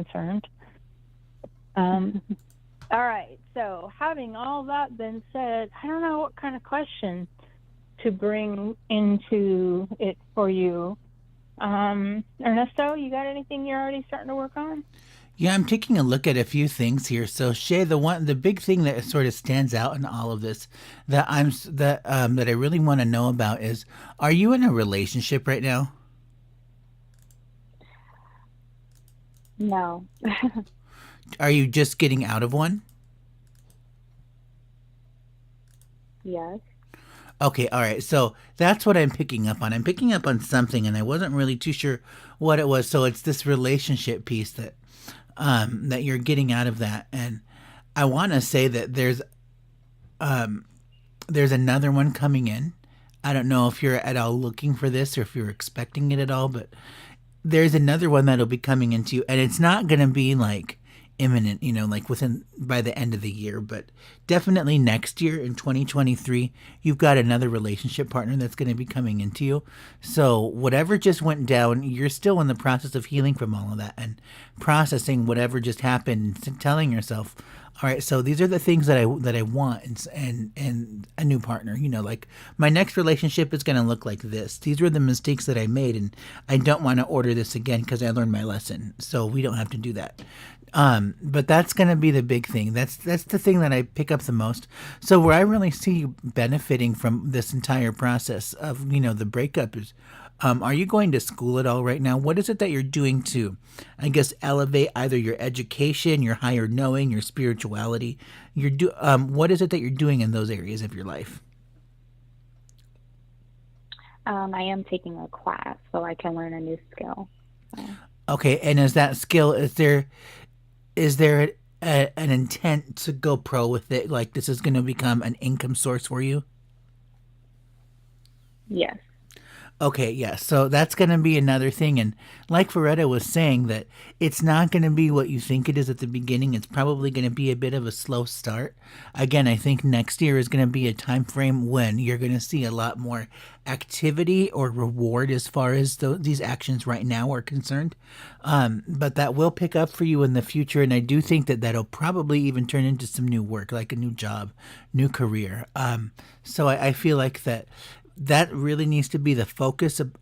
concerned. All right. So having all that been said, I don't know what kind of question to bring into it for you. Ernesto, you got anything you're already starting to work on? Yeah, I'm taking a look at a few things here. So Shay, the big thing that sort of stands out in all of this that I really want to know about is, are you in a relationship right now? No. Are you just getting out of one? Yes. Okay, all right. So that's what I'm picking up on. I'm picking up on something, and I wasn't really too sure what it was. So it's this relationship piece that you're getting out of that, and I want to say that there's another one coming in. I don't know if you're at all looking for this or if you're expecting it at all, but there's another one that'll be coming into you, and it's not going to be like imminent, like within by the end of the year, but definitely next year in 2023, you've got another relationship partner that's going to be coming into you. So whatever just went down, you're still in the process of healing from all of that and processing whatever just happened, and telling yourself, all right, so these are the things that I want, and a new partner. Like my next relationship is going to look like this. These were the mistakes that I made, and I don't want to order this again because I learned my lesson. So we don't have to do that. But that's going to be the big thing. That's the thing that I pick up the most. So where I really see you benefiting from this entire process of the breakup is, are you going to school at all right now? What is it that you're doing to, I guess, elevate either your education, your higher knowing, your spirituality? What is it that you're doing in those areas of your life? I am taking a class so I can learn a new skill. So, Okay, and is that skill? Is there an intent to go pro with it? Like this is going to become an income source for you? yes. Okay, yeah. So that's going to be another thing. And like Faretta was saying, that it's not going to be what you think it is at the beginning. It's probably going to be a bit of a slow start. Again, I think next year is going to be a time frame when you're going to see a lot more activity or reward as far as these actions right now are concerned. But that will pick up for you in the future. And I do think that that'll probably even turn into some new work, like a new job, new career. So I feel like that really needs to be the focus of,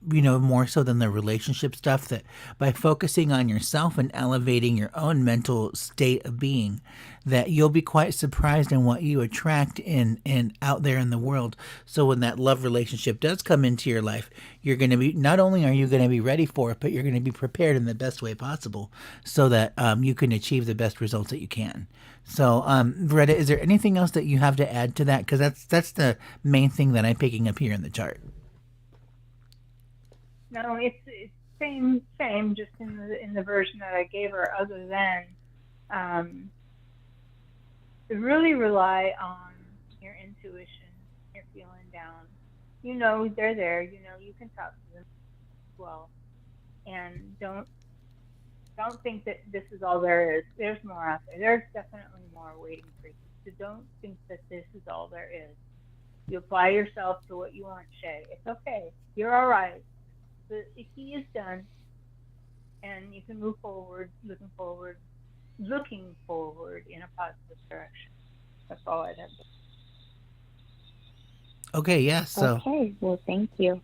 more so than the relationship stuff, that by focusing on yourself and elevating your own mental state of being, that you'll be quite surprised in what you attract in out there in the world. So when that love relationship does come into your life, you're going to be, not only are you going to be ready for it, but you're going to be prepared in the best way possible so that you can achieve the best results that you can. So, Veretta, is there anything else that you have to add to that? Because that's the main thing that I'm picking up here in the chart. No, it's same, just in the version that I gave her. Other than um, to really rely on your intuition, your feeling down. They're there. You can talk to them as well, and don't think that this is all there is. There's more out there. There's definitely more waiting for you. So don't think that this is all there is. You apply yourself to what you want, Shay. It's okay. You're all right. The key is done, and you can move forward, looking forward in a positive direction. That's all I'd have to say. Okay, yeah. So Okay. Well, thank you.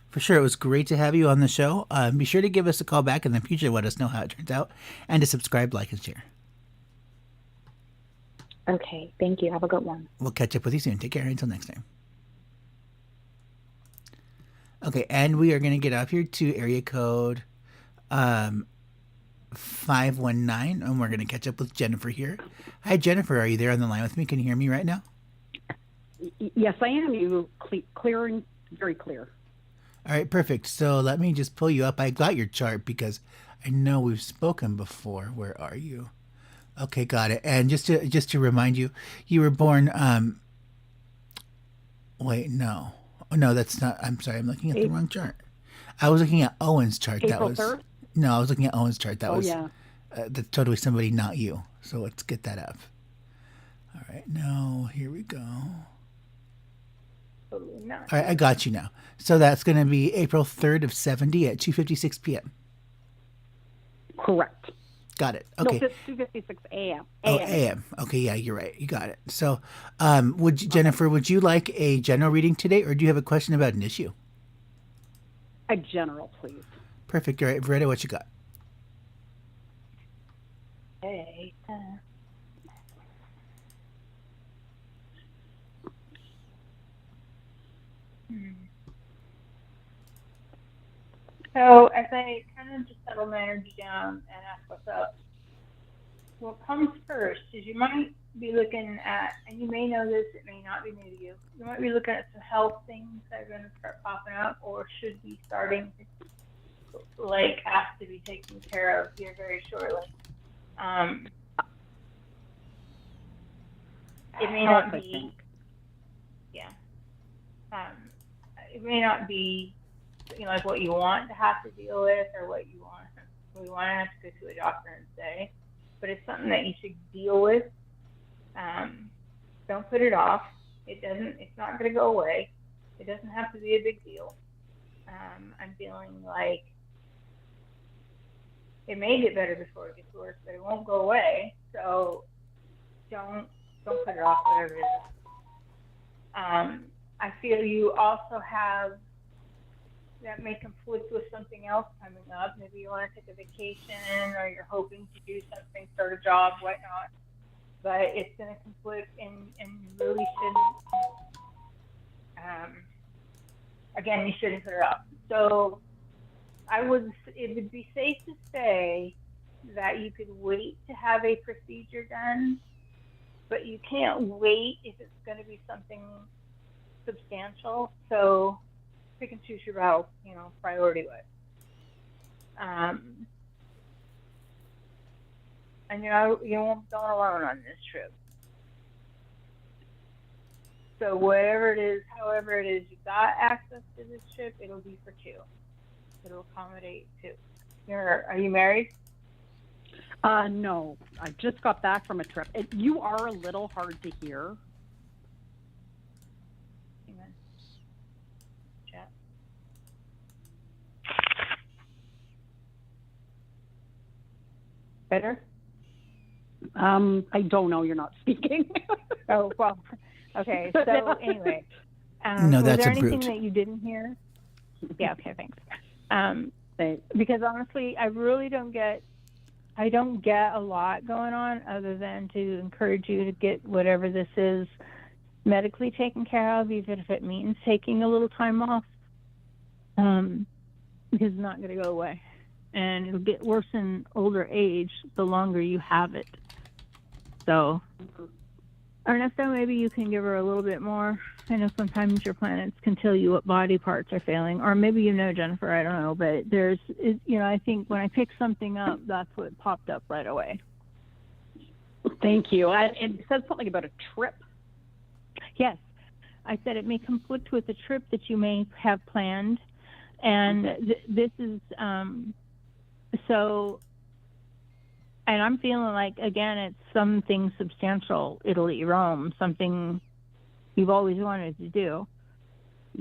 for sure, it was great to have you on the show. Be sure to give us a call back in the future to let us know how it turns out, and to subscribe, like, and share. Okay. Thank you. Have a good one. We'll catch up with you soon. Take care until next time. Okay, and we are going to get off here to area code um, 519, and we're going to catch up with Jennifer here. Hi, Jennifer. Are you there on the line with me? Can you hear me right now? Yes, I am. You clear and very clear. All right, perfect. So let me just pull you up. I got your chart because I know we've spoken before. Where are you? Okay, got it. And just to remind you, you were born. Wait, no, oh, no, that's not. I'm sorry. I'm looking at the wrong chart. I was looking at Owen's chart. That April was 3rd? no. I was looking at Owen's chart. That Oh, was yeah. that's totally somebody, not you. So let's get that up. All right, now here we go. Totally not. All right, I got you now. So that's going to be April 3rd of 70 at 2:56 p.m. Correct. Got it. No, Okay. 2:56 a.m. Oh, AM. Okay, yeah, you're right. You got it. So, Jennifer, would you like a general reading today, or do you have a question about an issue? A general, please. Perfect. All right, Veretta, what you got? Okay. So as I kind of just settle my energy down and ask what's up, what comes first is you might be looking at, and you may know this, it may not be new to you, you might be looking at some health things that are going to start popping up or should be starting to, like, have to be taken care of here very shortly. It may not be, yeah. It may not be, like what you want to have to deal with or what you want to have to go to a doctor and say, but it's something that you should deal with. Don't put it off. It's not going to go away. It doesn't have to be a big deal. I'm feeling like it may get better before it gets worse, but it won't go away. So don't put it off, whatever it is. I feel you also have that may conflict with something else coming up. Maybe you want to take a vacation or you're hoping to do something, start a job, whatnot. But it's going to conflict and you really shouldn't, again, you shouldn't put it off. So it would be safe to say that you could wait to have a procedure done, but you can't wait if it's going to be something substantial. So pick and choose your battles, priority wise. And you won't be going alone on this trip. So whatever it is, however it is you got access to this trip, it'll be for two. It'll accommodate two. Are you married? No, I just got back from a trip. You are a little hard to hear. Amen. Chat. Better? I don't know. You're not speaking. Oh, well, okay. So anyway, No, was that's there a anything brute. that you didn't hear? Yeah, okay, thanks. Because honestly, I don't get a lot going on other than to encourage you to get whatever this is medically taken care of, even if it means taking a little time off, because it's not going to go away. And it'll get worse in older age the longer you have it. So, Ernesto, maybe you can give her a little bit more. I know sometimes your planets can tell you what body parts are failing, or maybe Jennifer, I don't know, but I think when I pick something up, that's what popped up right away. Thank you. It said something about a trip. Yes, I said it may conflict with a trip that you may have planned, and this is so. And I'm feeling like, again, it's something substantial, Italy, Rome, something you've always wanted to do.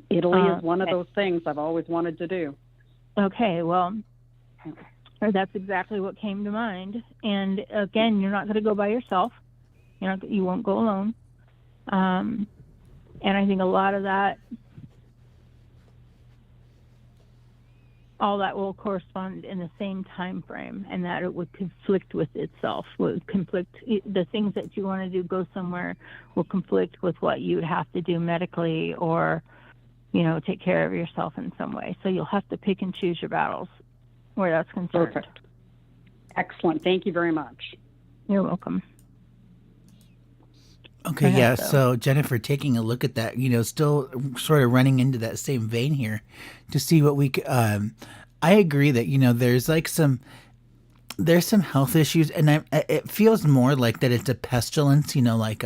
Italy is one of those things I've always wanted to do. Okay, well, that's exactly what came to mind. And again, you're not going to go by yourself. You won't go alone. And I think a lot of that, all that will correspond in the same time frame, and that it would conflict with itself. The things that you want to do go somewhere will conflict with what you would have to do medically or take care of yourself in some way. So you'll have to pick and choose your battles where that's concerned. Perfect. Excellent. Thank you very much. You're welcome. Okay, yeah. So Jennifer, taking a look at that, still sort of running into that same vein here to see what we could, I agree that, there's some health issues, and it feels more like that it's a pestilence, like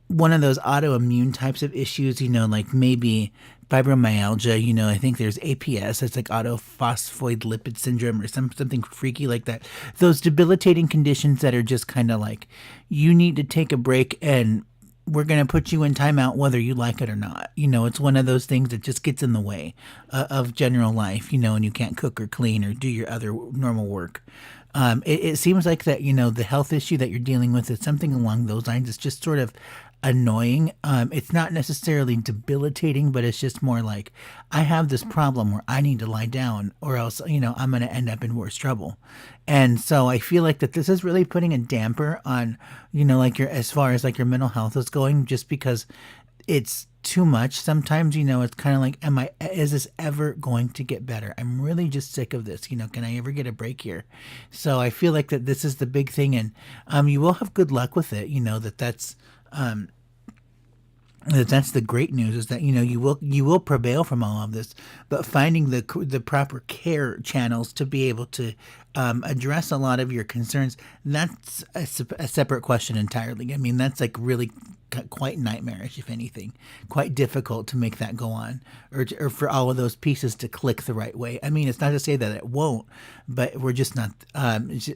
one of those autoimmune types of issues, like maybe fibromyalgia, I think there's APS, it's like autophosphoid lipid syndrome or something freaky like that. Those debilitating conditions that are just kind of like, you need to take a break and we're going to put you in timeout whether you like it or not. It's one of those things that just gets in the way of general life, and you can't cook or clean or do your other normal work. It seems like that, the health issue that you're dealing with is something along those lines. It's just sort of annoying. It's not necessarily debilitating, but it's just more like I have this problem where I need to lie down or else, I'm going to end up in worse trouble. And so I feel like that this is really putting a damper on, like as far as like your mental health is going, just because it's too much. Sometimes, it's kind of like, is this ever going to get better? I'm really just sick of this. Can I ever get a break here? So I feel like that this is the big thing. And you will have good luck with it. That's the great news, is that you will prevail from all of this, but finding the proper care channels to be able to address a lot of your concerns, that's a separate question entirely. I mean, that's like really quite nightmarish, if anything, quite difficult to make that go on, or for all of those pieces to click the right way. I mean, it's not to say that it won't, but we're just not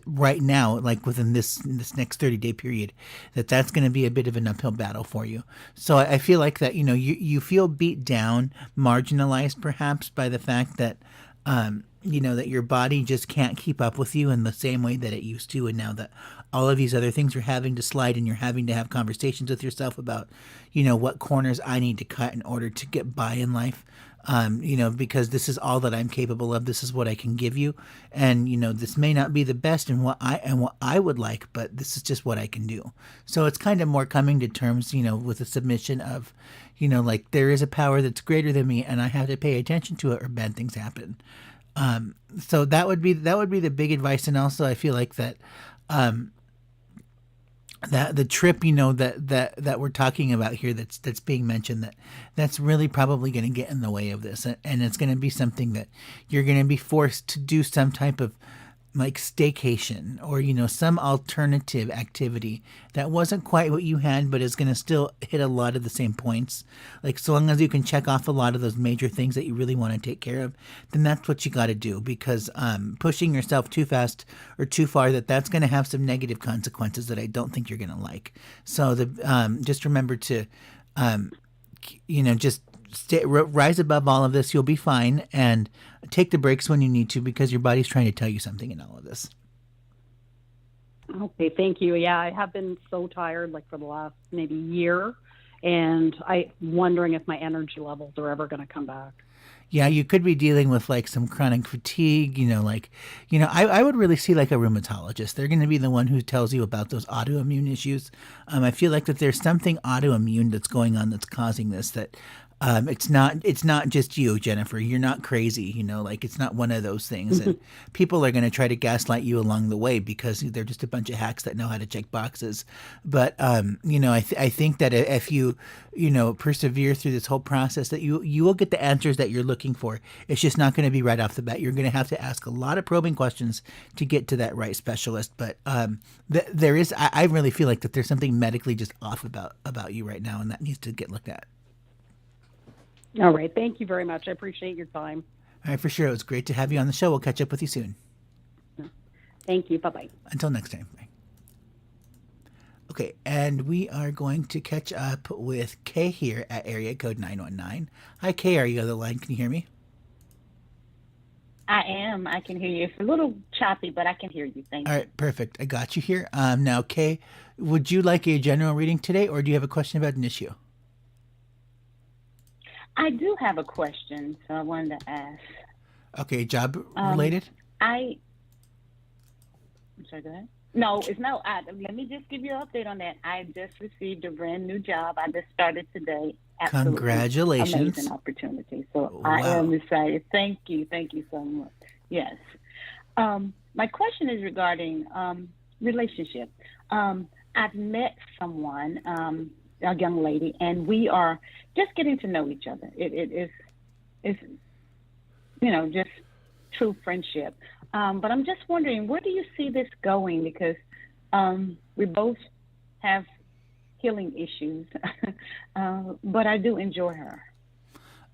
right now, like within this next 30-day period, that's going to be a bit of an uphill battle for you. So I feel like that, you feel beat down, marginalized perhaps by the fact that, that your body just can't keep up with you in the same way that it used to. And now that all of these other things are having to slide, and you're having to have conversations with yourself about, what corners I need to cut in order to get by in life. Because this is all that I'm capable of. This is what I can give you. And, this may not be the best in what I would like, but this is just what I can do. So it's kind of more coming to terms, with a submission of, like there is a power that's greater than me and I have to pay attention to it or bad things happen. So that would be the big advice. And also I feel like that, that the trip, that we're talking about here, that's being mentioned, that's really probably going to get in the way of this. And it's going to be something that you're going to be forced to do some type of like staycation or, some alternative activity that wasn't quite what you had, but is going to still hit a lot of the same points. Like, so long as you can check off a lot of those major things that you really want to take care of, then that's what you got to do, because pushing yourself too fast or too far, that's going to have some negative consequences that I don't think you're going to like. So just remember to, just rise above all of this. You'll be fine, and take the breaks when you need to, because your body's trying to tell you something in all of this. Okay, thank you. Yeah, I have been so tired, like for the last maybe year, and I'm wondering if my energy levels are ever going to come back. Yeah, you could be dealing with like some chronic fatigue, I would really see like a rheumatologist. They're going to be the one who tells you about those autoimmune issues. I feel like that there's something autoimmune that's going on that's causing this, that it's not just you, Jennifer. You're not crazy, it's not one of those things. And people are going to try to gaslight you along the way because they're just a bunch of hacks that know how to check boxes. But, I think that if you, persevere through this whole process, that you will get the answers that you're looking for. It's just not going to be right off the bat. You're going to have to ask a lot of probing questions to get to that right specialist. But there is, I really feel like that there's something medically just off about you right now, and that needs to get looked at. All right. Thank you very much. I appreciate your time. All right, for sure. It was great to have you on the show. We'll catch up with you soon. Thank you. Bye-bye. Until next time. Bye. Okay, and we are going to catch up with Kay here at area code 919. Hi, Kay. Are you on the line? Can you hear me? I am. I can hear you. It's a little choppy, but I can hear you. Thank you. All right, perfect. I got you here. Now, Kay, would you like a general reading today, or do you have a question about an issue? I do have a question, so I wanted to ask. Okay, job related? I'm sorry, go ahead. No, it's no. Let me just give you an update on that. I just received a brand new job. I just started today. Absolutely Congratulations. amazing opportunity. So Wow. I am excited. Thank you so much. Yes. My question is regarding relationship. I've met someone, a young lady, and we are just getting to know each other. It's just true friendship. But I'm just wondering, where do you see this going? Because we both have healing issues, but I do enjoy her.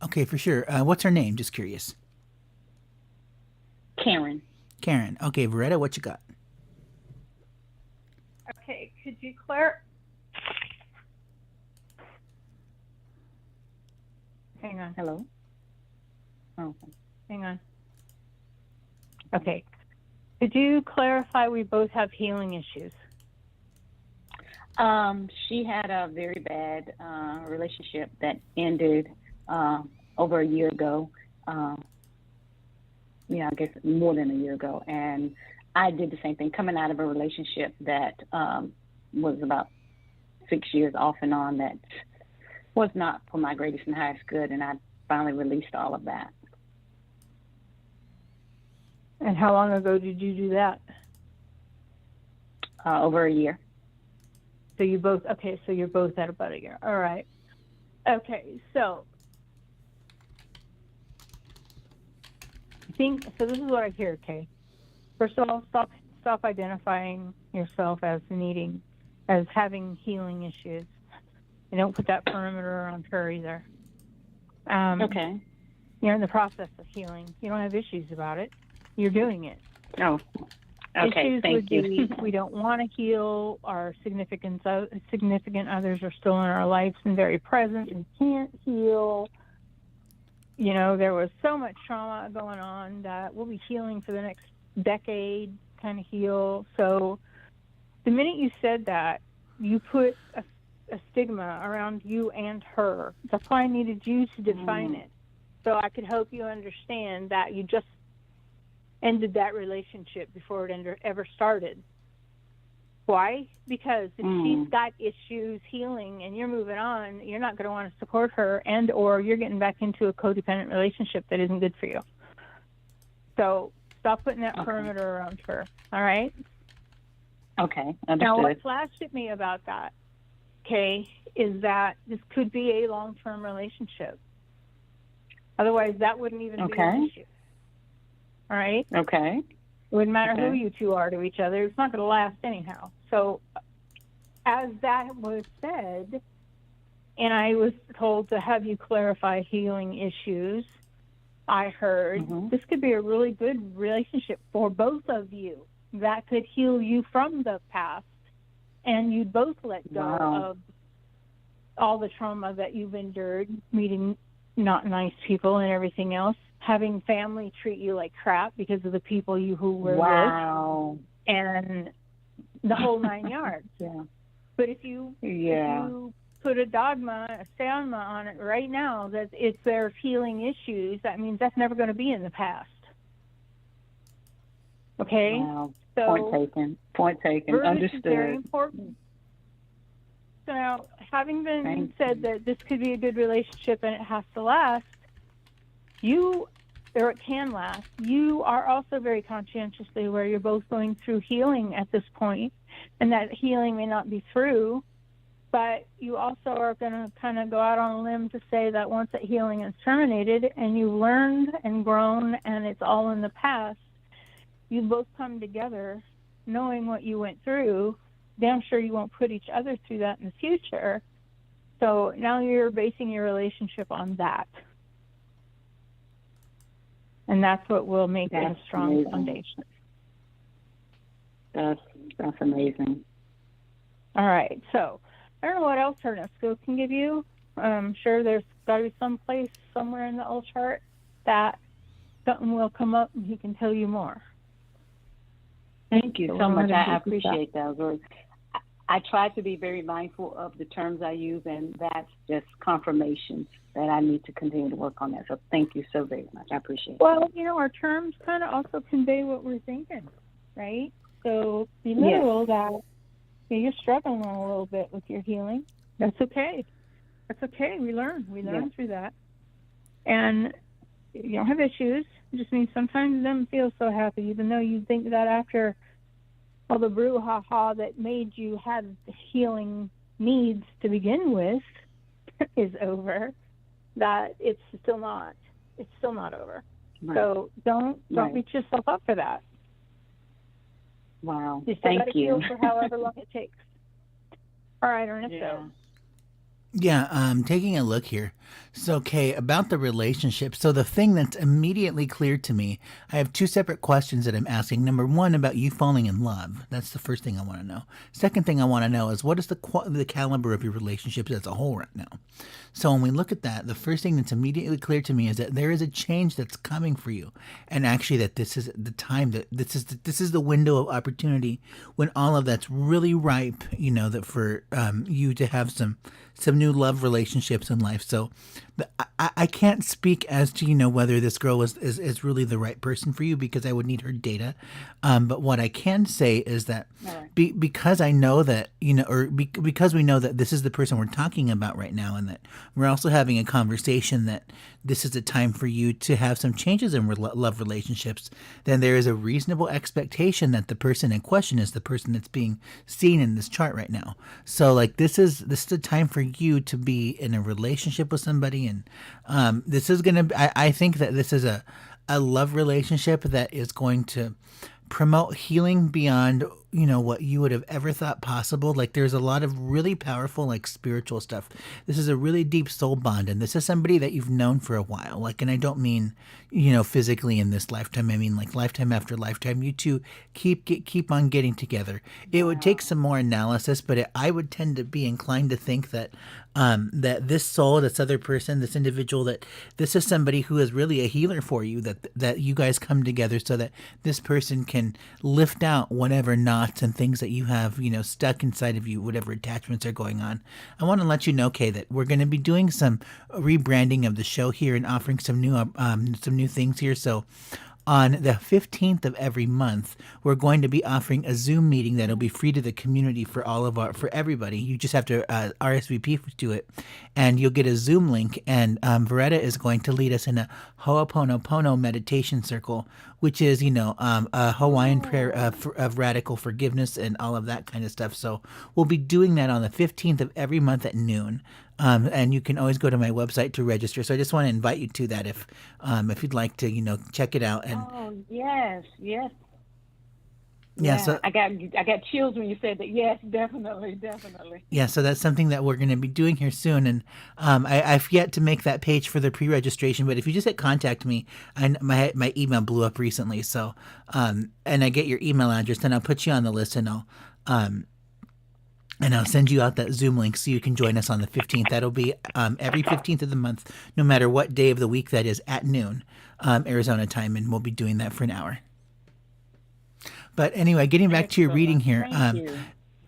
Okay, for sure. What's her name? Just curious. Karen. Karen. Okay, Veretta, what you got? Okay, could you clarify? Hang on. Hello? Oh. Hang on. Okay. Could you clarify we both have healing issues? She had a very bad relationship that ended over a year ago. I guess more than a year ago. And I did the same thing, coming out of a relationship that was about 6 years off and on, that was not for my greatest and highest good. And I finally released all of that. And how long ago did you do that? Over a year. So you're both at about a year. All right. Okay, so this is what I hear, Kay. First of all, stop identifying yourself as having healing issues. And don't put that perimeter around her either. Okay. You're in the process of healing. You don't have issues about it. You're doing it. Oh, okay. Issues Thank would you. be we don't want to heal. Our significant others are still in our lives and very present and can't heal. There was so much trauma going on that we'll be healing for the next decade, kind of heal. So the minute you said that, you put a stigma around you and her. That's why I needed you to define it, so I could help you understand that you just ended that relationship before it ever started. Why? Because if she's got issues healing and you're moving on, you're not going to want to support her, and or you're getting back into a codependent relationship that isn't good for you. So stop putting that perimeter around her, all right? Okay, understood. Now, what flashed at me about that, Kay, is that this could be a long-term relationship. Otherwise, that wouldn't even be an issue. All right? Okay. It wouldn't matter who you two are to each other. It's not going to last anyhow. So as that was said, and I was told to have you clarify healing issues, I heard this could be a really good relationship for both of you that could heal you from the past, and you'd both let go of all the trauma that you've endured, meeting not nice people and everything else, having family treat you like crap because of the people who were with, and the whole 9 yards. But if you put a stigma on it right now that it's their healing issues, that means that's never going to be in the past. Okay? Wow. So Point taken. Understood. Is very important. So now, having been said that this could be a good relationship and it has to last, or it can last, you are also very conscientiously aware you're both going through healing at this point, and that healing may not be through, but you also are going to kind of go out on a limb to say that once that healing is terminated and you've learned and grown and it's all in the past, you both come together knowing what you went through. Damn sure you won't put each other through that in the future. So now you're basing your relationship on that. And that's what will make it a strong foundation. That's amazing. All right. So I don't know what else Ernesto can give you. I'm sure there's got to be some place somewhere in the old chart that something will come up and he can tell you more. Thank you so much. I appreciate those words. I try to be very mindful of the terms I use, and that's just confirmation that I need to continue to work on that. So thank you so very much. I appreciate it. Well, our terms kind of also convey what we're thinking, right? So be literal that you're struggling a little bit with your healing. That's okay. That's okay. We learn through that. And you don't have issues. It just means sometimes them feel so happy, even though you think that after all the brouhaha that made you have healing needs to begin with is over, that it's still not over. Right. So don't beat yourself up for that. Wow. You still got to heal for however long it takes. All right, Ernesto. Yeah, taking a look here. So, okay, about the relationship. So, the thing that's immediately clear to me, I have two separate questions that I'm asking. Number one, about you falling in love. That's the first thing I want to know. Second thing I want to know is what is the caliber of your relationships as a whole right now. So, when we look at that, the first thing that's immediately clear to me is that there is a change that's coming for you, and actually that this is the time that this is the window of opportunity when all of that's really ripe. You know that for you to have some new love relationships in life. So I can't speak as to, whether this girl is really the right person for you because I would need her data. But what I can say is that because I know that, because we know that this is the person we're talking about right now and that we're also having a conversation that this is a time for you to have some changes in love relationships, then there is a reasonable expectation that the person in question is the person that's being seen in this chart right now. So like this is a time for you to be in a relationship with somebody, and this is gonna. I think that this is a love relationship that is going to promote healing beyond what you would have ever thought possible. Like there's a lot of really powerful like spiritual stuff. This is a really deep soul bond, and this is somebody that you've known for a while. Like, and I don't mean physically in this lifetime. I mean like lifetime after lifetime. You two keep on getting together. It would take some more analysis, but I would tend to be inclined to think that that this soul, this other person, this individual, that this is somebody who is really a healer for you, that you guys come together so that this person can lift out whatever knots and things that you have, stuck inside of you, whatever attachments are going on. I want to let you know, Kay, that we're going to be doing some rebranding of the show here and offering some new things here. So on the 15th of every month, we're going to be offering a Zoom meeting that'll be free to the community for everybody. You just have to RSVP to it, and you'll get a Zoom link. And Veretta is going to lead us in a Ho'oponopono meditation circle, which is, a Hawaiian prayer of radical forgiveness and all of that kind of stuff. So we'll be doing that on the 15th of every month at noon. And you can always go to my website to register. So I just want to invite you to that if you'd like to, check it out. And yes. Yeah, so I got chills when you said that. Yes, definitely. Yeah, so that's something that we're going to be doing here soon, and I've yet to make that page for the pre-registration. But if you just hit contact me, my email blew up recently, so and I get your email address, then I'll put you on the list, and I'll send you out that Zoom link so you can join us on the 15th. That'll be every 15th of the month, no matter what day of the week that is, at noon, Arizona time, and we'll be doing that for an hour. But anyway, getting back to your reading here,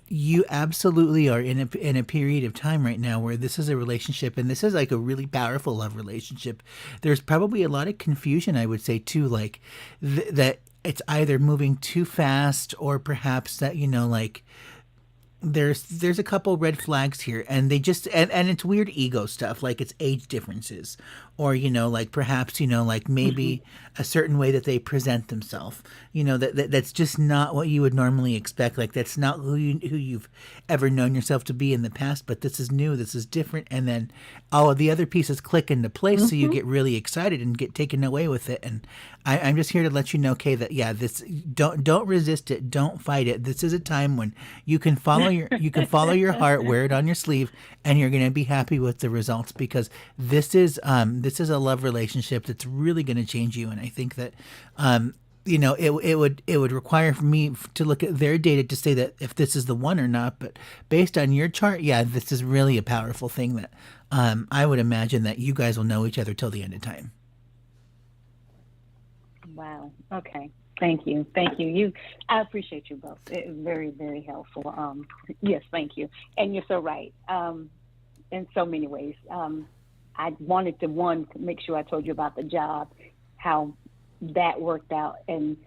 you absolutely are in a period of time right now where this is a relationship, and this is like a really powerful love relationship. There's probably a lot of confusion, I would say, too, like that it's either moving too fast or perhaps that, like, there's a couple red flags here, and they just and it's weird ego stuff, like it's age differences, or like perhaps like maybe a certain way that they present themselves, that's just not what you would normally expect. Like that's not who you've ever known yourself to be in the past, but this is new, this is different, and then all of the other pieces click into place, so you get really excited and get taken away with it. And I'm just here to let you know, Kay, that this don't resist it, don't fight it. This is a time when you can follow your heart, wear it on your sleeve, and you're going to be happy with the results, because this is a love relationship that's really going to change you. And I think that it would require for me to look at their data to say that if this is the one or not. But based on your chart, this is really a powerful thing that I would imagine that you guys will know each other till the end of time. Wow. Okay. Thank you. I appreciate you both. It was very, very helpful. Yes, thank you. And you're so right. In so many ways. I wanted to make sure I told you about the job, how that worked out. And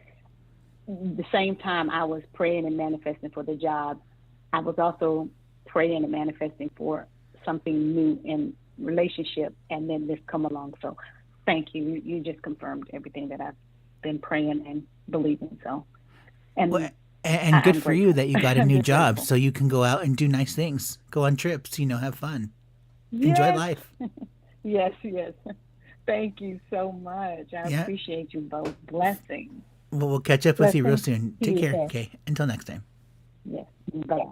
the same time I was praying and manifesting for the job, I was also praying and manifesting for something new in relationship, and then this come along. So thank you. You just confirmed everything that I've been praying and believing. So, and good for you that you got a new job, so you can go out and do nice things, go on trips, have fun, enjoy life. Yes. Thank you so much. I appreciate you both. Blessings. Well, we'll catch up with you real soon. Take care. Okay. Until next time. Yes. Bye.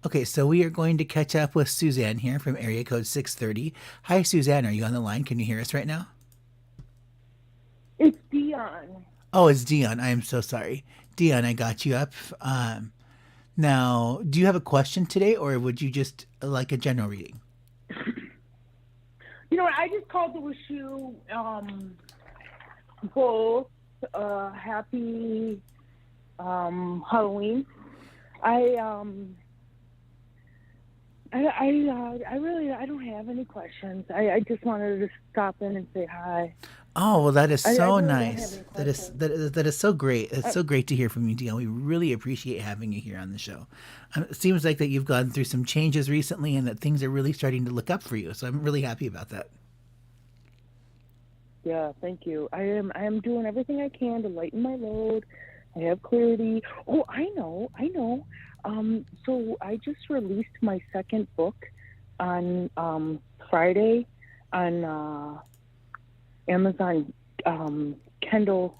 Okay, so we are going to catch up with Suzanne here from area code 630. Hi, Suzanne. Are you on the line? Can you hear us right now? It's Dion. Oh, it's Dion. I am so sorry. Dion, I got you up. Now, do you have a question today, or would you just like a general reading? You know what? I just called to wish you both happy Halloween. I don't have any questions. I just wanted to stop in and say hi. Oh, well, that is I so really don't have nice. any That is questions. that is so great. It's so great to hear from you, Dion. We really appreciate having you here on the show. It seems like that you've gone through some changes recently, and that things are really starting to look up for you. So I'm really happy about that. Yeah, thank you. I am doing everything I can to lighten my load. I have clarity. Oh, I know. So I just released my second book on Friday on Amazon Kindle.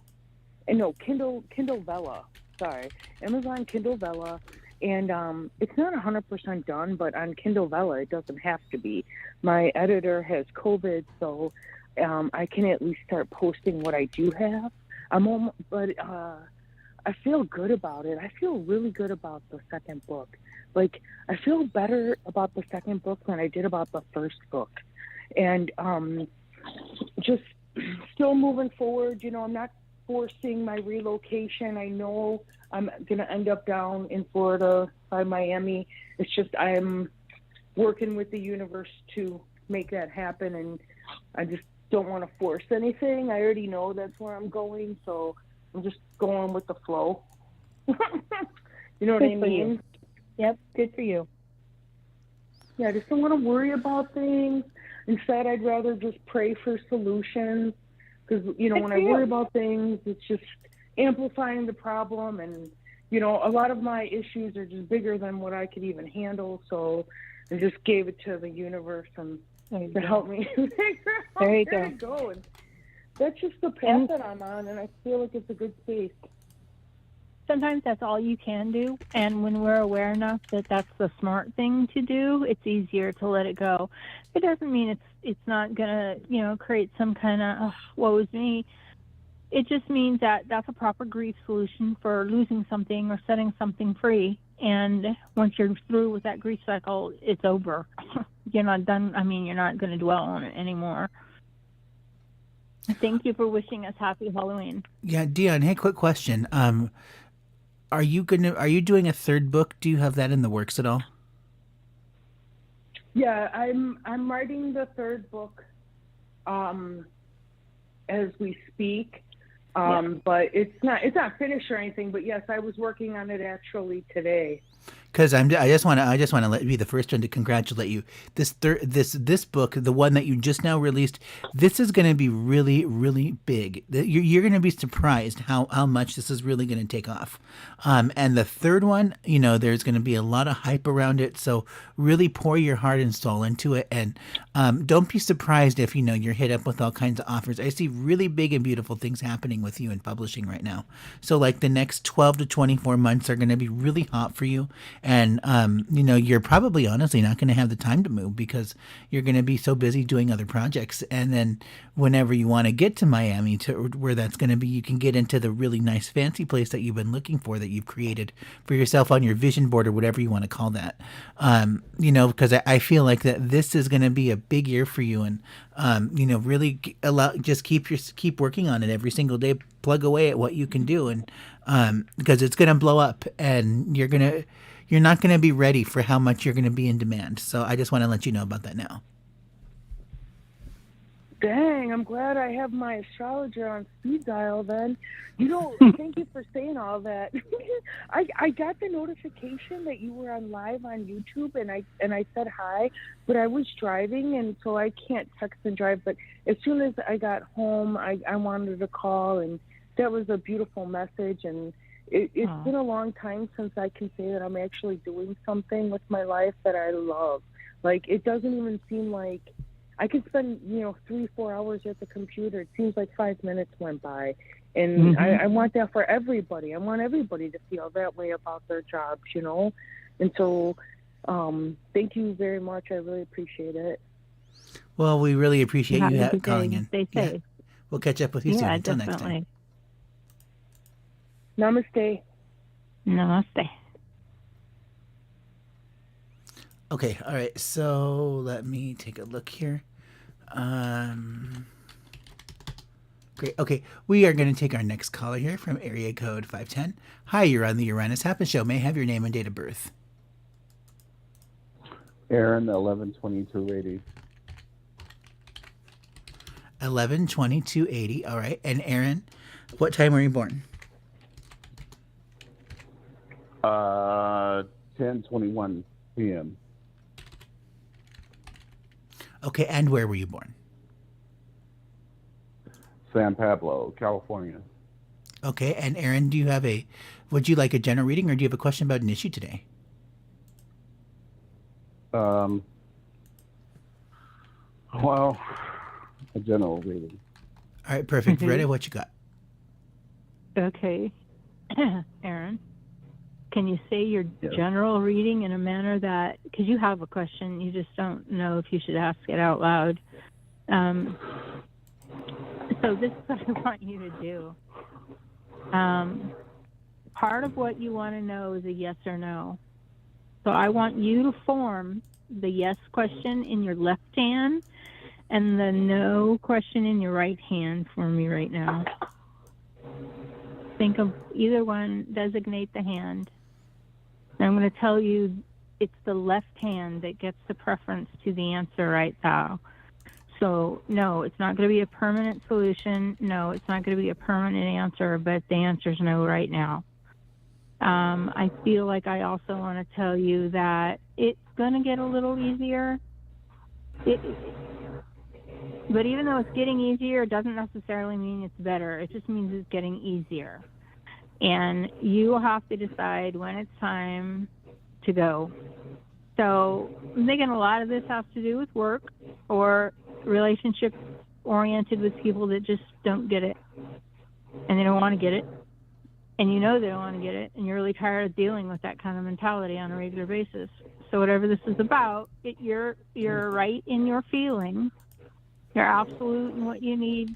No, Kindle Vella. Sorry, Amazon Kindle Vella. And it's not 100% done, but on Kindle Vella, it doesn't have to be. My editor has COVID, so I can at least start posting what I do have. But I feel good about it. I feel really good about the second book. Like, I feel better about the second book than I did about the first book. And just still moving forward. You know, I'm not forcing my relocation. I know I'm going to end up down in Florida by Miami. It's just I'm working with the universe to make that happen, and I just don't want to force anything. I already know that's where I'm going, so I'm just going with the flow. You know what I Good for you. mean? Yep, good for you. Yeah, I just don't want to worry about things. Instead, I'd rather just pray for solutions. Because, you know, Good when for I worry you. about things, it's just amplifying the problem. And, you know, a lot of my issues are just bigger than what I could even handle. So I just gave it to the universe and There you to go. help me figure out There you where to go. And that's just the path that I'm on, and I feel like it's a good space. Sometimes that's all you can do, and when we're aware enough that that's the smart thing to do, it's easier to let it go. It doesn't mean it's not gonna, you know, create some kind of woe is me. It just means that that's a proper grief solution for losing something or setting something free. And once you're through with that grief cycle, it's over. You're not done. I mean, you're not going to dwell on it anymore. Thank you for wishing us happy Halloween. Yeah, Dion. Hey, quick question. Are you doing a third book? Do you have that in the works at all? Yeah, I'm writing the third book as we speak. But it's not finished or anything, but yes, I was working on it actually today. Because I just want to be the first one to congratulate you. This book, the one that you just now released, this is going to be really, really big. You're going to be surprised how much this is really going to take off. And the third one, you know, there's going to be a lot of hype around it. So really pour your heart and soul into it, and don't be surprised if, you know, you're hit up with all kinds of offers. I see really big and beautiful things happening with you in publishing right now. So like the next 12 to 24 months are going to be really hot for you. And, you know, you're probably honestly not going to have the time to move because you're going to be so busy doing other projects. And then whenever you want to get to Miami, to where that's going to be, you can get into the really nice fancy place that you've been looking for, that you've created for yourself on your vision board or whatever you want to call that. You know, because I feel like that this is going to be a big year for you. And, you know, really just keep working on it every single day. Plug away at what you can do. And because it's going to blow up, and you're not going to be ready for how much you're going to be in demand. So I just want to let you know about that now. Dang, I'm glad I have my astrologer on speed dial then. You know, thank you for saying all that. I got the notification that you were on live on YouTube, and I said hi, but I was driving, and so I can't text and drive. But as soon as I got home, I wanted to call, and that was a beautiful message. And it's been a long time since I can say that I'm actually doing something with my life that I love. Like, it doesn't even seem like I could spend, you know, 3-4 hours at the computer. It seems like 5 minutes went by. And I want that for everybody. I want everybody to feel that way about their jobs, you know. And so Thank you very much. I really appreciate it. Well, we really appreciate Have you a good calling day. in. Stay Yeah. safe. We'll catch up with you soon. Yeah, Until next time. definitely. Namaste. Namaste. Okay, all right. So let me take a look here. Great. Okay, we are going to take our next caller here from area code 510. Hi, you're on the Uranus Happen Show. May I have your name and date of birth? Aaron, 11/22/80. 11/22/80. All right. And Aaron, what time were you born? 10:21 p.m. Okay, and where were you born? San Pablo, California. Okay, and Aaron, would you like a general reading or do you have a question about an issue today? Well, a general reading. All right, perfect. Retta, what you got? Okay. Aaron, can you say your Yes. general reading in a manner that, because you have a question, you just don't know if you should ask it out loud. So this is what I want you to do. Part of what you want to know is a yes or no. So I want you to form the yes question in your left hand and the no question in your right hand for me right now. Think of either one, designate the hand. And I'm going to tell you it's the left hand that gets the preference to the answer right now. So, no, it's not going to be a permanent solution. No, it's not going to be a permanent answer, but the answer is no right now. I feel like I also want to tell you that it's going to get a little easier. But even though it's getting easier, it doesn't necessarily mean it's better. It just means it's getting easier. And you will have to decide when it's time to go. So I'm thinking a lot of this has to do with work or relationship oriented with people that just don't get it. And they don't want to get it. And you know they don't want to get it. And you're really tired of dealing with that kind of mentality on a regular basis. So whatever this is about, you're right in your feeling. You're absolute in what you need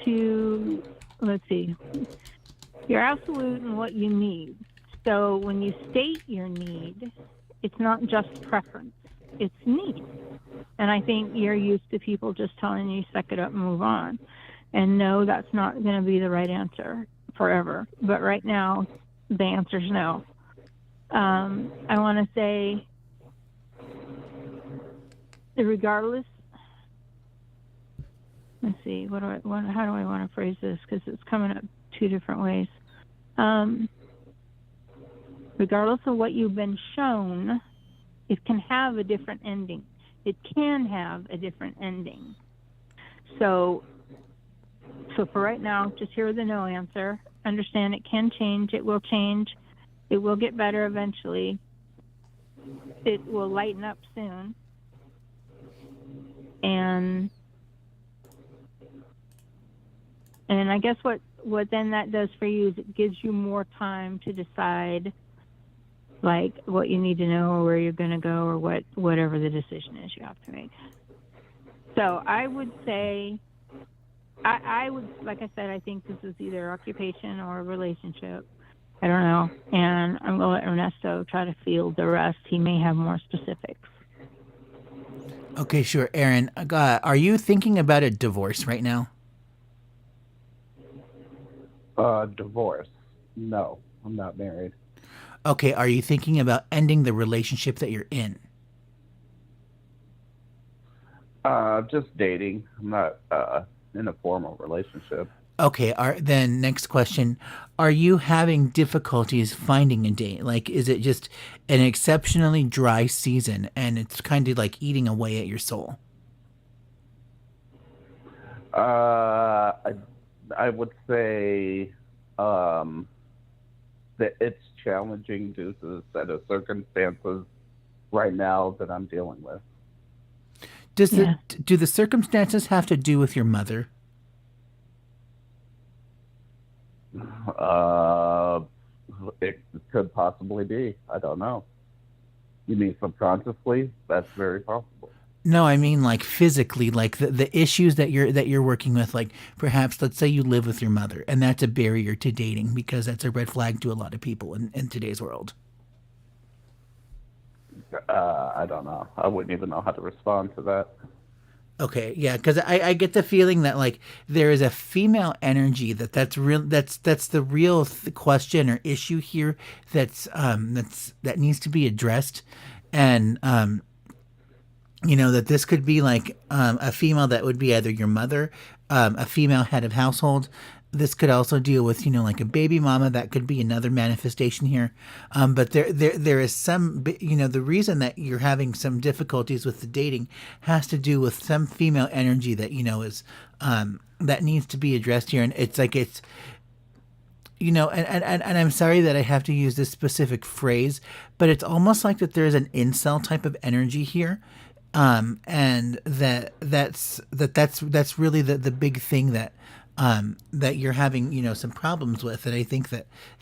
to, you're absolute in what you need. So when you state your need, it's not just preference, it's need. And I think you're used to people just telling you, suck it up and move on. And no, that's not going to be the right answer forever. But right now, the answer is no. I want to say, regardless, let's see, how do I want to phrase this? Because it's coming up two different ways. Regardless of what you've been shown, it can have a different ending. It can have a different ending. So for right now, just hear the no answer. Understand it can change. It will change. It will get better eventually. It will lighten up soon. And I guess what then that does for you is it gives you more time to decide like what you need to know or where you're going to go or whatever the decision is you have to make. So I would say, I would, like I said, I think this is either occupation or a relationship. I don't know. And I'm going to let Ernesto try to field the rest. He may have more specifics. Okay, sure. Aaron, are you thinking about a divorce right now? Divorce. No, I'm not married. Okay, are you thinking about ending the relationship that you're in? Just dating. I'm not in a formal relationship. Okay, then next question. Are you having difficulties finding a date? Like, is it just an exceptionally dry season and it's kind of like eating away at your soul? I would say that it's challenging due to the set of circumstances right now that I'm dealing with. Do the circumstances have to do with your mother? It could possibly be. I don't know. You mean subconsciously? That's very possible. No, I mean like physically, like the issues that you're working with. Like perhaps, let's say you live with your mother, and that's a barrier to dating because that's a red flag to a lot of people in today's world. I don't know. I wouldn't even know how to respond to that. Okay, yeah, because I get the feeling that like there is a female energy that's real. That's the real question or issue here. That needs to be addressed, and that this could be like a female that would be either your mother, a female head of household. This could also deal with like a baby mama. That could be another manifestation here. But there is some the reason that you're having some difficulties with the dating has to do with some female energy that is that needs to be addressed here. And it's like and I'm sorry that I have to use this specific phrase, but it's almost like that there's an incel type of energy here. And that's really the big thing that you're having some problems with, and I think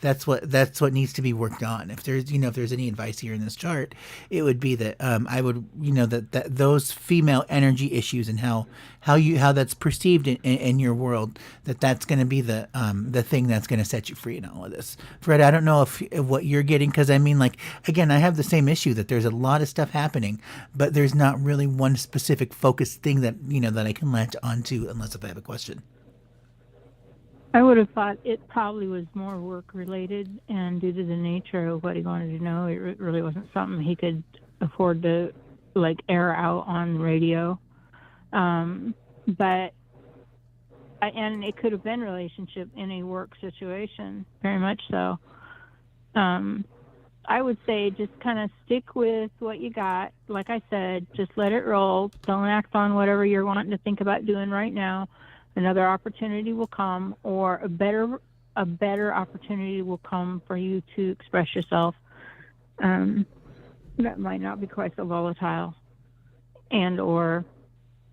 that's what needs to be worked on. If there's any advice here in this chart, it would be that I would that those female energy issues and how that's perceived in your world, that's going to be the thing that's going to set you free in all of this. Fred, I don't know if what you're getting, because I mean, like, again, I have the same issue that there's a lot of stuff happening, but there's not really one specific focused thing that that I can latch onto unless if I have a question. I would have thought it probably was more work related, and due to the nature of what he wanted to know, it really wasn't something he could afford to air out on radio. But it could have been relationship in a work situation, very much so. I would say just kind of stick with what you got. Like I said, just let it roll. Don't act on whatever you're wanting to think about doing right now. Another opportunity will come, or a better opportunity will come for you to express yourself. That might not be quite so volatile and or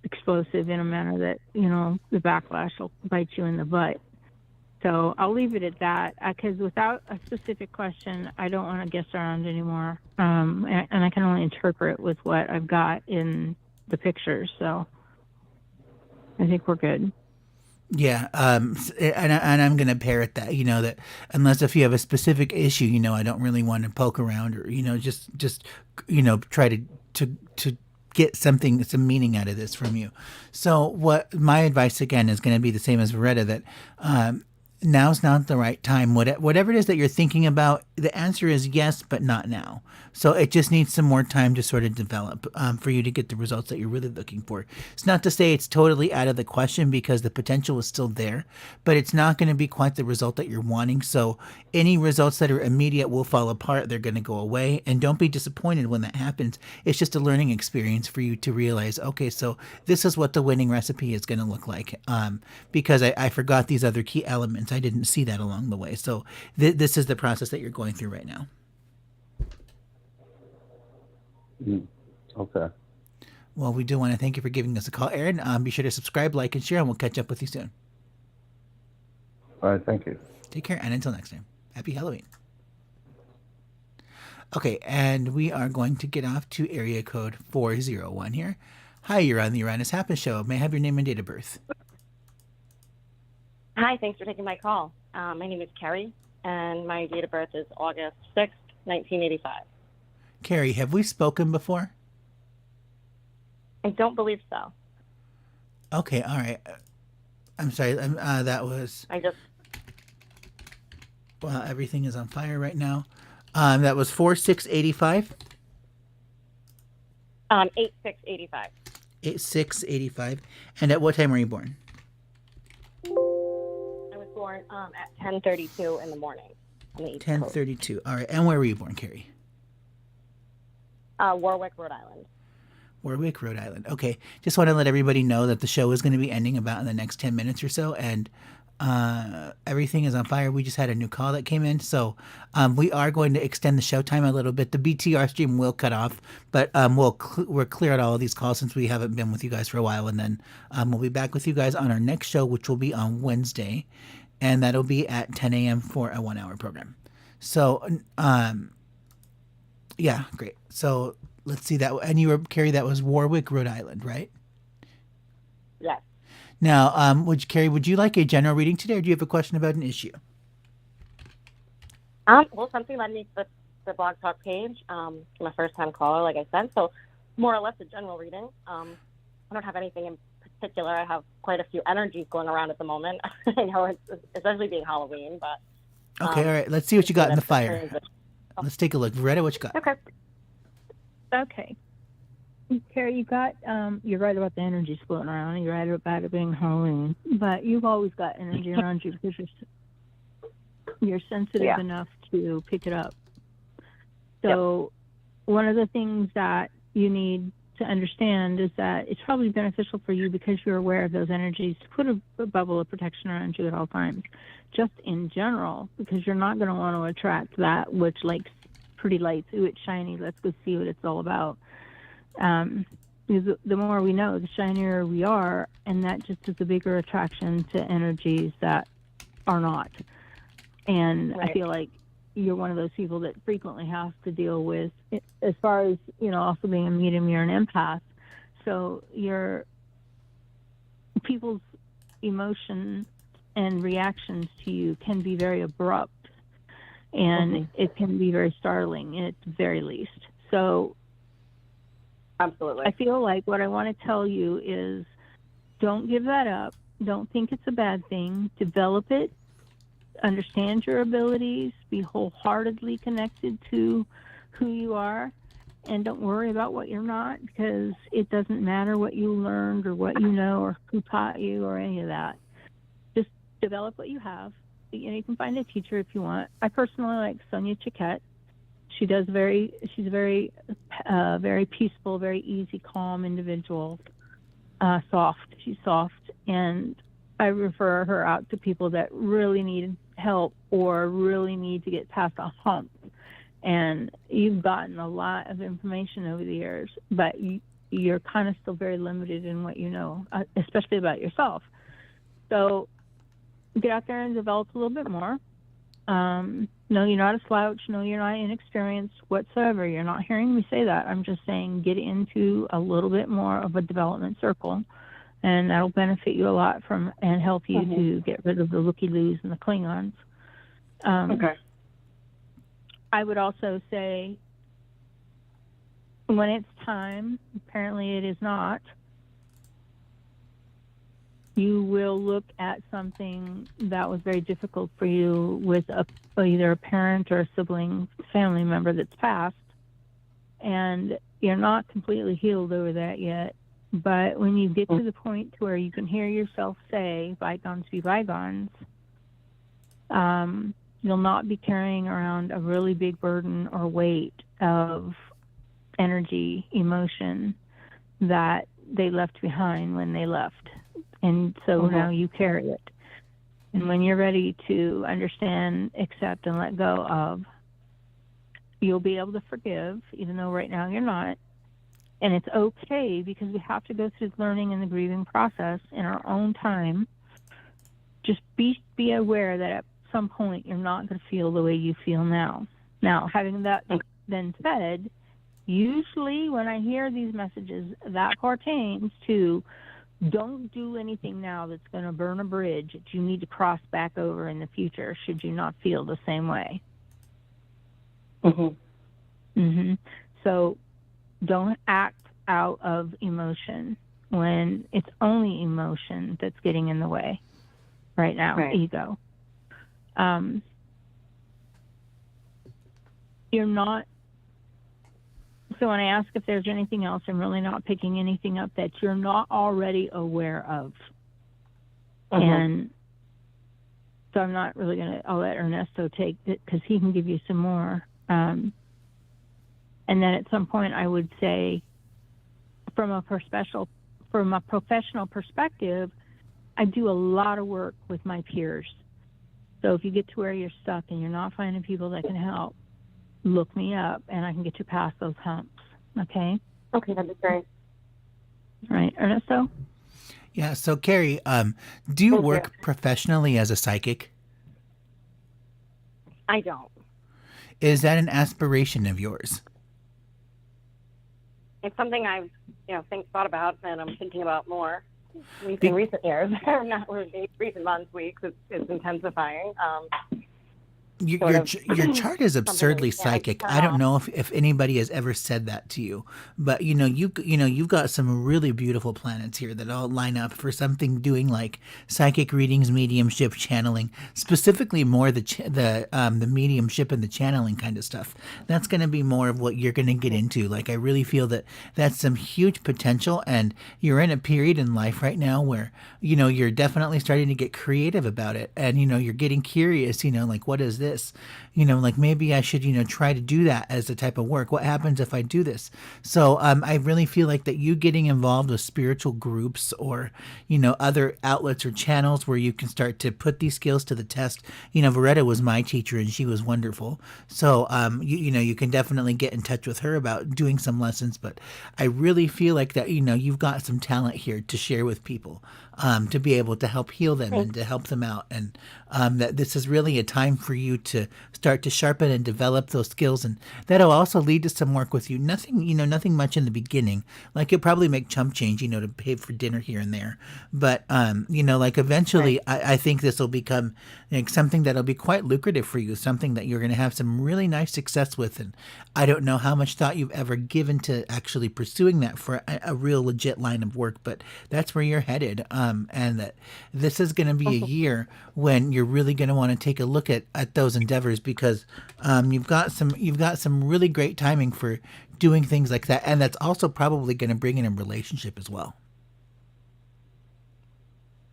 explosive in a manner that the backlash will bite you in the butt. So I'll leave it at that, because without a specific question, I don't want to guess around anymore. And I can only interpret with what I've got in the pictures. So I think we're good. Yeah, and I'm gonna parrot that. That unless if you have a specific issue, I don't really want to poke around or just try to get some meaning out of this from you. So what my advice again is going to be the same as Veretta, that now's not the right time. Whatever it is that you're thinking about, the answer is yes, but not now. So it just needs some more time to sort of develop for you to get the results that you're really looking for. It's not to say it's totally out of the question, because the potential is still there, but it's not going to be quite the result that you're wanting. So any results that are immediate will fall apart. They're going to go away, and don't be disappointed when that happens. It's just a learning experience for you to realize, okay, so this is what the winning recipe is going to look like, because I forgot these other key elements. I didn't see that along the way. So this is the process that you're going through right now. Okay. Well, we do want to thank you for giving us a call, Aaron. Be sure to subscribe, like, and share, and we'll catch up with you soon. All right. Thank you. Take care, and until next time, happy Halloween. Okay, and we are going to get off to area code 401 here. Hi, you're on the Uranus Happen Show. May I have your name and date of birth? Hi, thanks for taking my call. My name is Carrie, and my date of birth is August 6th, 1985. Carrie, have we spoken before? I don't believe so. Okay, all right. I'm sorry. That was... Well, everything is on fire right now. That was 4685? 8685. 8685. And at what time were you born? I was born at 10:32 in the morning. 10:32. All right. And where were you born, Carrie? Warwick, Rhode Island. Warwick, Rhode Island. Okay. Just want to let everybody know that the show is going to be ending about in the next 10 minutes or so. And everything is on fire. We just had a new call that came in. So we are going to extend the show time a little bit. The BTR stream will cut off, but we're clear out all of these calls since we haven't been with you guys for a while. And then we'll be back with you guys on our next show, which will be on Wednesday. And that'll be at 10 a.m. for a 1-hour program. So Yeah, great. So let's see that. And you were, Carrie, that was Warwick, Rhode Island, right? Yes. Now, Carrie, would you like a general reading today, or do you have a question about an issue? Well, something led me to the Blog Talk page. I'm a first-time caller, like I said, so more or less a general reading. I don't have anything in particular. I have quite a few energies going around at the moment. I know it's especially being Halloween, but okay, all right. Let's see what you got in the fire. Let's take a look. Loretta, what you got? Okay. Okay. Carrie, you got, you're right about the energies floating around. You're right about it being Halloween. But you've always got energy around you because you're sensitive enough to pick it up. So one of the things that you need to understand is that it's probably beneficial for you, because you're aware of those energies, to put a bubble of protection around you at all times. Just in general, because you're not going to want to attract that which likes pretty lights. Ooh, it's shiny. Let's go see what it's all about. Because the more we know, the shinier we are, and that just is a bigger attraction to energies that are not. And I feel like you're one of those people that frequently has to deal with, as far as, also being a medium, you're an empath. So people's emotion and reactions to you can be very abrupt, and it can be very startling at the very least. So absolutely, I feel like what I want to tell you is, don't give that up. Don't think it's a bad thing. Develop it. Understand your abilities. Be wholeheartedly connected to who you are. And don't worry about what you're not, because it doesn't matter what you learned or what you know or who taught you or any of that. Just develop what you have. You can find a teacher if you want. I personally like Sonia Chiquette. She's a very peaceful, very easy, calm individual. Soft. She's soft. And I refer her out to people that really need help or really need to get past a hump. And you've gotten a lot of information over the years, but you're kind of still very limited in what you know, especially about yourself. So get out there and develop a little bit more. No, you're not a slouch. No, you're not inexperienced whatsoever. You're not hearing me say that. I'm just saying get into a little bit more of a development circle, and that'll benefit you a lot and help you to get rid of the looky-loos and the Klingons. Okay. I would also say, when it's time, apparently it is not, you will look at something that was very difficult for you with either a parent or a sibling, family member that's passed, and you're not completely healed over that yet. But when you get to the point to where you can hear yourself say, bygones be bygones, you'll not be carrying around a really big burden or weight of energy, emotion that they left behind when they left. And so now you carry it. And when you're ready to understand, accept, and let go of, you'll be able to forgive, even though right now you're not. And it's okay, because we have to go through the learning and the grieving process in our own time. Just be aware that at some point you're not going to feel the way you feel now. Now, having that then said, usually when I hear these messages, that pertains to, don't do anything now that's going to burn a bridge that you need to cross back over in the future should you not feel the same way. So don't act out of emotion when it's only emotion that's getting in the way right now, ego. You're not, so when I ask if there's anything else, I'm really not picking anything up that you're not already aware of. And so I'm not really going to, I'll let Ernesto take it because he can give you some more. And then at some point I would say, from a professional perspective, I do a lot of work with my peers. So if you get to where you're stuck and you're not finding people that can help, look me up and I can get you past those humps. Okay? Okay, that'd be great. All right, Ernesto? Yeah, so Carrie, do you work professionally as a psychic? I don't. Is that an aspiration of yours? it's something I've, thought about and I'm thinking about more in recent years, not recent months, weeks. It's intensifying. Your chart is absurdly psychic. I don't know if anybody has ever said that to you, but you've got some really beautiful planets here that all line up for something doing like psychic readings, mediumship, channeling, specifically more the mediumship and the channeling kind of stuff. That's going to be more of what you're going to get into. Like I really feel that that's some huge potential, and you're in a period in life right now where you're definitely starting to get creative about it, and you're getting curious. Like what is this? Like maybe I should, try to do that as a type of work. What happens if I do this? So I really feel like that you getting involved with spiritual groups or, other outlets or channels where you can start to put these skills to the test. Veretta was my teacher and she was wonderful. So, you can definitely get in touch with her about doing some lessons. But I really feel like that, you've got some talent here to share with people, to be able to help heal them and to help them out. And that this is really a time for you to start to sharpen and develop those skills, and that'll also lead to some work with you. Nothing much in the beginning. Like you'll probably make chump change, to pay for dinner here and there. But like eventually, I think this will become like something that'll be quite lucrative for you. Something that you're going to have some really nice success with. And I don't know how much thought you've ever given to actually pursuing that for a real legit line of work, but that's where you're headed. And that this is going to be a year when you're really going to want to take a look at those endeavors, because you've got some really great timing for doing things like that, and that's also probably going to bring in a relationship as well.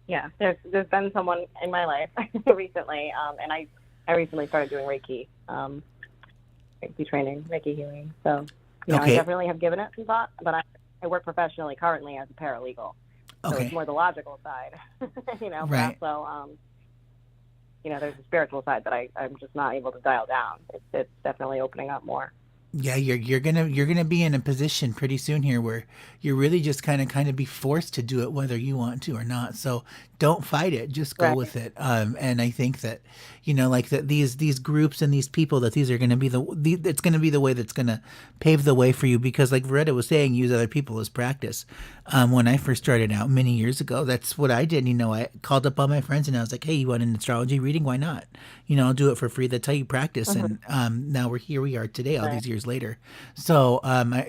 Yeah, there's been someone in my life recently, and I recently started doing Reiki, Reiki training, Reiki healing. So I definitely have given it some thought, but I work professionally currently as a paralegal. So it's more the logical side, Right. But also, there's a spiritual side that I'm just not able to dial down. It's definitely opening up more. Yeah, you're gonna be in a position pretty soon here where you're really just kind of be forced to do it whether you want to or not. So don't fight it, just go with it. And I think that like that these groups and these people, that these are going to be it's going to be the way that's going to pave the way for you, because like Veretta was saying, use other people as practice. When I first started out many years ago, that's what I did. I called up all my friends and I was like, hey, you want an astrology reading? Why not? I'll do it for free. That's how you practice. And now we are today, all these years later. So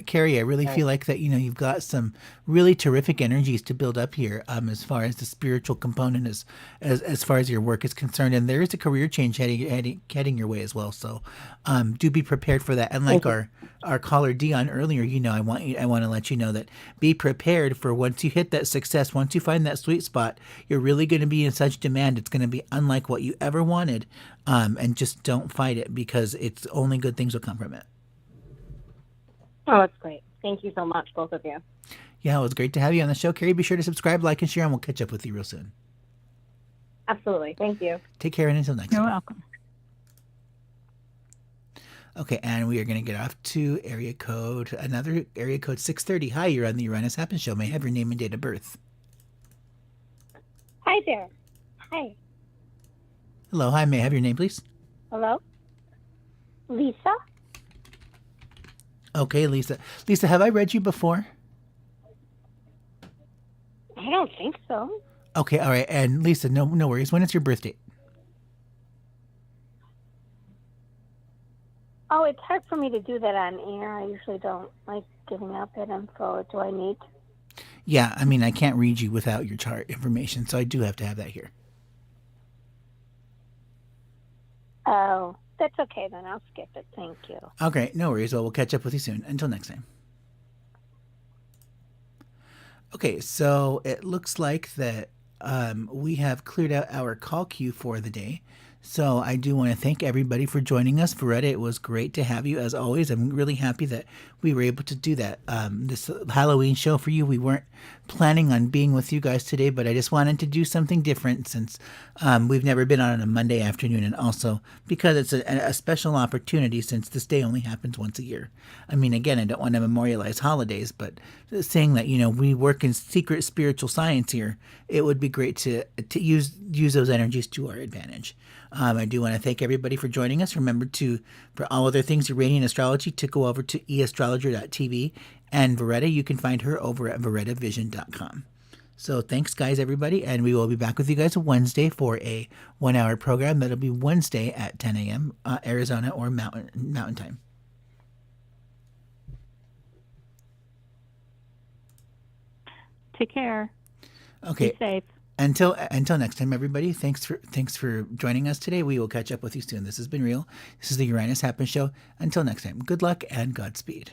Carrie, I really feel like that you've got some really terrific energies to build up here, as far as the spiritual component as far as your work is concerned, and there is a career change heading your way as well. So do be prepared for that. And like our caller Dion earlier, I want to let you know that be prepared for once you hit that success, once you find that sweet spot, you're really going to be in such demand. It's going to be unlike what you ever wanted, and just don't fight it, because it's only good things will come from it. Oh, that's great. Thank you so much, both of you. Yeah, it was great to have you on the show, Carrie. Be sure to subscribe, like, and share, and we'll catch up with you real soon. Absolutely. Thank you. Take care, and until next time. You're welcome. Okay, and we are going to get off to another area code 630. Hi, you're on the Uranus Happens Show. May I have your name and date of birth? Hi there. Hi. Hello, hi. May I have your name, please? Hello? Lisa? Okay, Lisa. Lisa, have I read you before? I don't think so. Okay, all right. And Lisa, no worries. When is your birth date? Oh, it's hard for me to do that on air. I usually don't like giving out that info. Do I need? Yeah, I can't read you without your chart information, so I do have to have that here. Oh, that's okay then. I'll skip it. Thank you. Okay, no worries. Well, we'll catch up with you soon. Until next time. Okay, so it looks like that we have cleared out our call queue for the day. So I do want to thank everybody for joining us. Veretta, it was great to have you as always. I'm really happy that we were able to do that. This Halloween show for you, we weren't planning on being with you guys today, but I just wanted to do something different since we've never been on a Monday afternoon, and also because it's a special opportunity since this day only happens once a year. Again, I don't want to memorialize holidays, but saying that, we work in secret spiritual science here, it would be great to use those energies to our advantage. I do want to thank everybody for joining us. Remember to, for all other things Uranian Astrology, to go over to eastrologer.tv. And Veretta, you can find her over at verettavision.com. So thanks, guys, everybody. And we will be back with you guys Wednesday for a 1-hour program. That'll be Wednesday at 10 a.m. Arizona or Mountain Time. Take care. Okay. Be safe. Until next time, everybody. Thanks for joining us today. We will catch up with you soon. This has been Real. This is the Uranus Happen Show. Until next time, good luck and Godspeed.